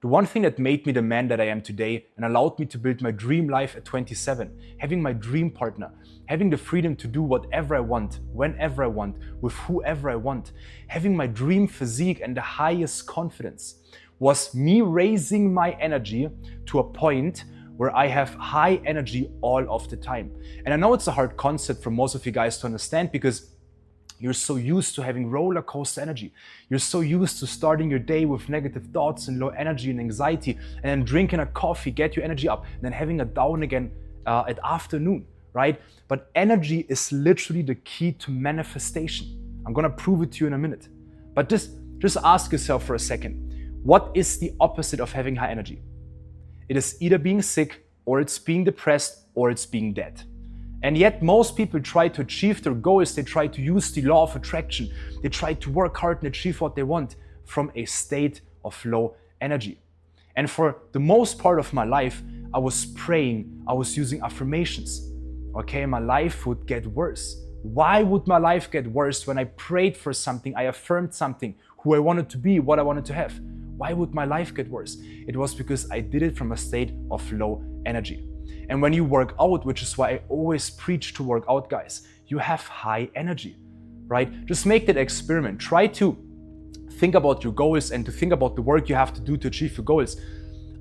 The one thing that made me the man that I am today and allowed me to build my dream life at 27, having my dream partner, having the freedom to do whatever I want, whenever I want, with whoever I want, having my dream physique and the highest confidence, was me raising my energy to a point where I have high energy all of the time. And I know it's a hard concept for most of you guys to understand because you're so used to having roller coaster energy. You're so used to starting your day with negative thoughts and low energy and anxiety, and then drinking a coffee, get your energy up, and then having a down again at afternoon, right? But energy is literally the key to manifestation. I'm gonna prove it to you in a minute. But just ask yourself for a second, what is the opposite of having high energy? It is either being sick, or it's being depressed, or it's being dead. And yet most people try to achieve their goals, they try to use the law of attraction, they try to work hard and achieve what they want from a state of low energy. And for the most part of my life, I was praying, I was using affirmations. Okay, my life would get worse. Why would my life get worse when I prayed for something, I affirmed something, who I wanted to be, what I wanted to have? Why would my life get worse? It was because I did it from a state of low energy. And when you work out, which is why I always preach to work out, guys, you have high energy, right? Just make that experiment. Try to think about your goals and to think about the work you have to do to achieve your goals.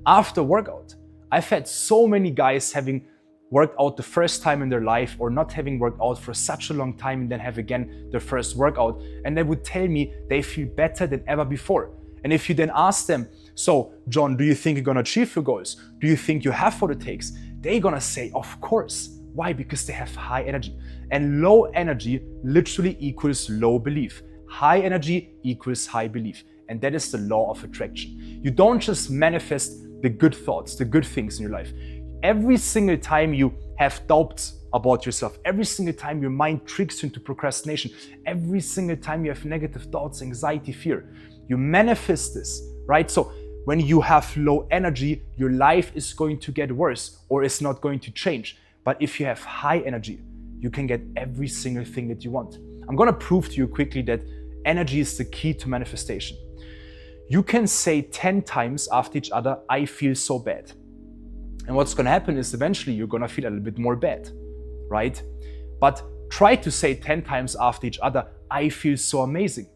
After workout, I've had so many guys having worked out the first time in their life or not having worked out for such a long time and then have again their first workout. And they would tell me they feel better than ever before. And if you then ask them, so John, do you think you're gonna achieve your goals? Do you think you have what it takes? They're gonna say, of course. Why? Because they have high energy. And low energy literally equals low belief. High energy equals high belief. And that is the law of attraction. You don't just manifest the good thoughts, the good things in your life. Every single time you have doubts about yourself, every single time your mind tricks you into procrastination, every single time you have negative thoughts, anxiety, fear, you manifest this, right? So when you have low energy, your life is going to get worse or is not going to change. But if you have high energy, you can get every single thing that you want. I'm gonna prove to you quickly that energy is the key to manifestation. You can say 10 times after each other, I feel so bad. And what's gonna happen is eventually you're gonna feel a little bit more bad, right? But try to say 10 times after each other, I feel so amazing.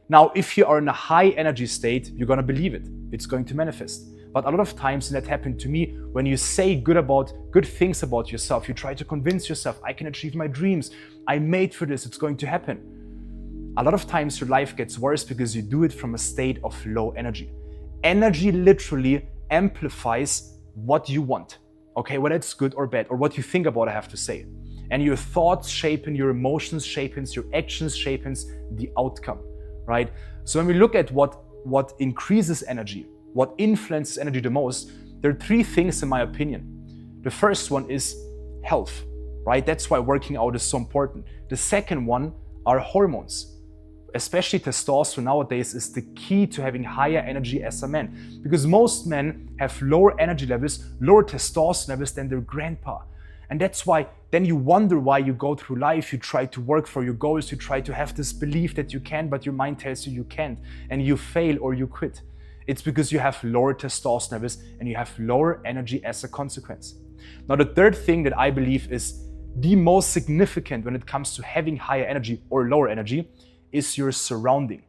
Now, if you are in a high energy state, you're gonna believe it. It's going to manifest. But a lot of times, and that happened to me, when you say good things about yourself, you try to convince yourself, I can achieve my dreams, I'm made for this, it's going to happen. A lot of times your life gets worse because you do it from a state of low energy. Energy literally amplifies what you want, okay, whether it's good or bad, or what you think about, I have to say. And your thoughts shapen, your emotions shapens, your actions shapens the outcome. Right? So when we look at what increases energy, what influences energy the most, there are three things in my opinion. The first one is health, right? That's why working out is so important. The second one are hormones. Especially testosterone nowadays is the key to having higher energy as a man. Because most men have lower energy levels, lower testosterone levels than their grandpa. And that's why then you wonder why you go through life, you try to work for your goals, you try to have this belief that you can, but your mind tells you you can't, and you fail or you quit. It's because you have lower testosterone levels and you have lower energy as a consequence. Now, the third thing that I believe is the most significant when it comes to having higher energy or lower energy is your surrounding.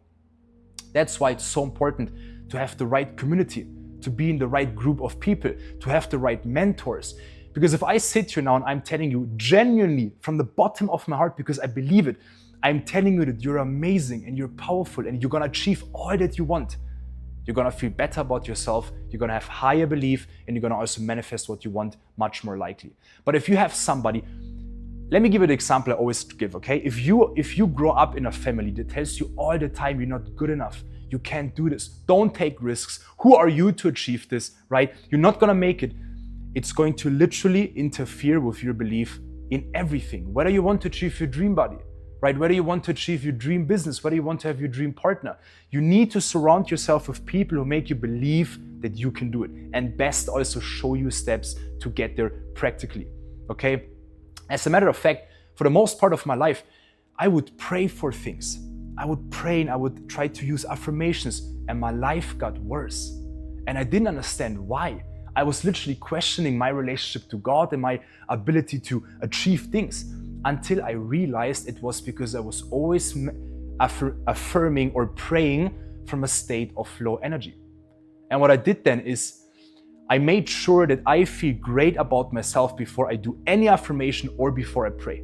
That's why it's so important to have the right community, to be in the right group of people, to have the right mentors. Because if I sit here now and I'm telling you genuinely from the bottom of my heart, because I believe it, I'm telling you that you're amazing and you're powerful and you're gonna achieve all that you want. You're gonna feel better about yourself, you're gonna have higher belief, and you're gonna also manifest what you want much more likely. But if you have somebody, let me give you the example I always give, okay? If you grow up in a family that tells you all the time you're not good enough, you can't do this, don't take risks, who are you to achieve this, right? You're not gonna make it. It's going to literally interfere with your belief in everything. Whether you want to achieve your dream body, right? Whether you want to achieve your dream business, whether you want to have your dream partner, you need to surround yourself with people who make you believe that you can do it. And best also show you steps to get there practically, okay? As a matter of fact, for the most part of my life, I would pray for things. I would pray and I would try to use affirmations, and my life got worse. And I didn't understand why. I was literally questioning my relationship to God and my ability to achieve things, until I realized it was because I was always affirming or praying from a state of low energy. And what I did then is I made sure that I feel great about myself before I do any affirmation or before I pray.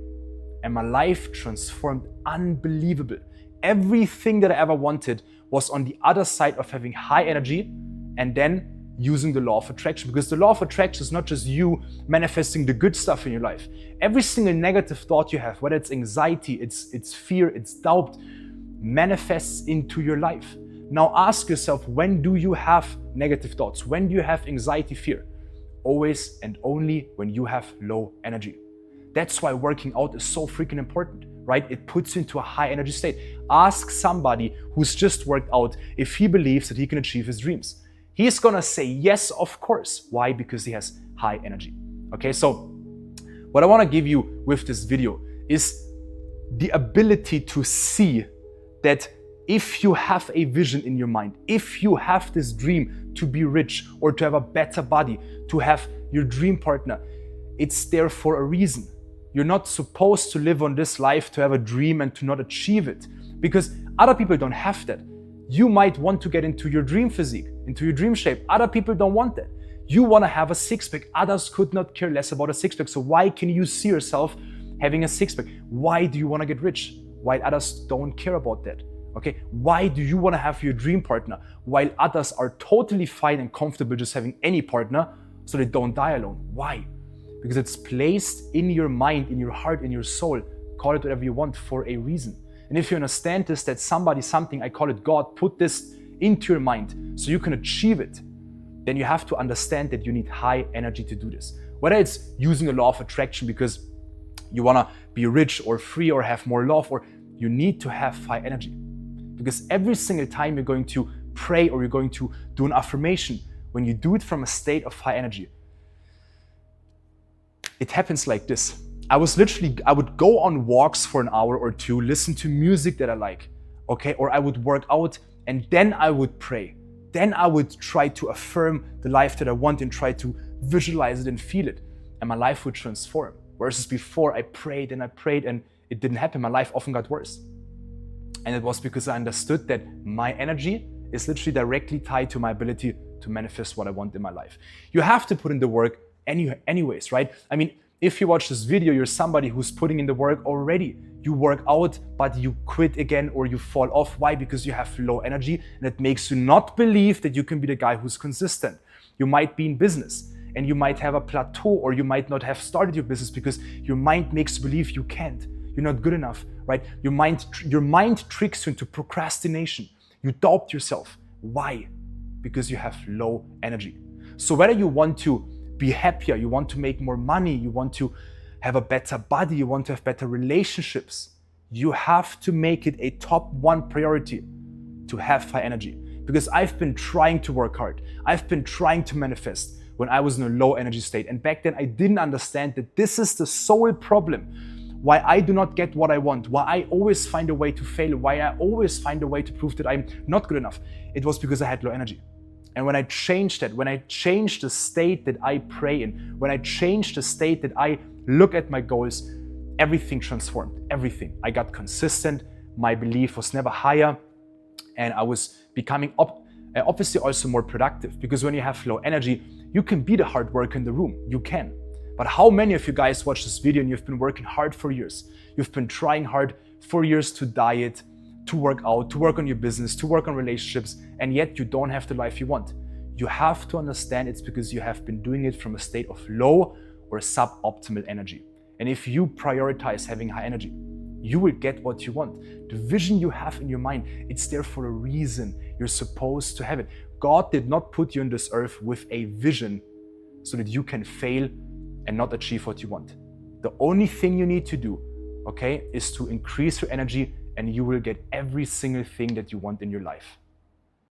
And my life transformed unbelievable. Everything that I ever wanted was on the other side of having high energy and then using the law of attraction. Because the law of attraction is not just you manifesting the good stuff in your life. Every single negative thought you have, whether it's anxiety, it's fear, it's doubt, manifests into your life. Now ask yourself, when do you have negative thoughts? When do you have anxiety, fear? Always and only when you have low energy. That's why working out is so freaking important, right? It puts you into a high energy state. Ask somebody who's just worked out if he believes that he can achieve his dreams. He's gonna say yes, of course. Why? Because he has high energy. Okay, so what I wanna give you with this video is the ability to see that if you have a vision in your mind, if you have this dream to be rich or to have a better body, to have your dream partner, it's there for a reason. You're not supposed to live on this life to have a dream and to not achieve it, because other people don't have that. You might want to get into your dream physique, into your dream shape. Other people don't want that. You want to have a six-pack. Others could not care less about a six-pack. So why can you see yourself having a six-pack? Why do you want to get rich while others don't care about that? Okay, why do you want to have your dream partner while others are totally fine and comfortable just having any partner so they don't die alone? Why? Because it's placed in your mind, in your heart, in your soul, call it whatever you want, for a reason. And if you understand this, that somebody, something, I call it God, put this into your mind so you can achieve it, then you have to understand that you need high energy to do this. Whether it's using the law of attraction because you want to be rich or free or have more love, or you need to have high energy. Because every single time you're going to pray or you're going to do an affirmation, when you do it from a state of high energy, it happens like this. I would go on walks for an hour or two, listen to music that I like, okay? Or I would work out and then I would pray. Then I would try to affirm the life that I want and try to visualize it and feel it. And my life would transform. Versus before I prayed and it didn't happen. My life often got worse. And it was because I understood that my energy is literally directly tied to my ability to manifest what I want in my life. You have to put in the work anyways, right? I mean, if you watch this video, you're somebody who's putting in the work already. You work out, but you quit again or you fall off. Why? Because you have low energy, and it makes you not believe that you can be the guy who's consistent. You might be in business and you might have a plateau, or you might not have started your business because your mind makes you believe you can't. You're not good enough, right? Your mind tricks you into procrastination. You doubt yourself. Why? Because you have low energy. So whether you want to be happier, you want to make more money, you want to have a better body, you want to have better relationships, you have to make it a top one priority to have high energy. Because I've been trying to work hard. I've been trying to manifest when I was in a low energy state. And back then I didn't understand that this is the sole problem. Why I do not get what I want, why I always find a way to fail, why I always find a way to prove that I'm not good enough. It was because I had low energy. And when I changed that, when I changed the state that I pray in, when I changed the state that I look at my goals, everything transformed, everything. I got consistent, my belief was never higher, and I was becoming obviously also more productive. Because when you have low energy, you can be the hard worker in the room, you can. But how many of you guys watch this video and you've been working hard for years? You've been trying hard for years to diet, to work out, to work on your business, to work on relationships, and yet you don't have the life you want. You have to understand it's because you have been doing it from a state of low or suboptimal energy. And if you prioritize having high energy, you will get what you want. The vision you have in your mind, it's there for a reason. You're supposed to have it. God did not put you on this earth with a vision so that you can fail and not achieve what you want. The only thing you need to do, okay, is to increase your energy, and you will get every single thing that you want in your life.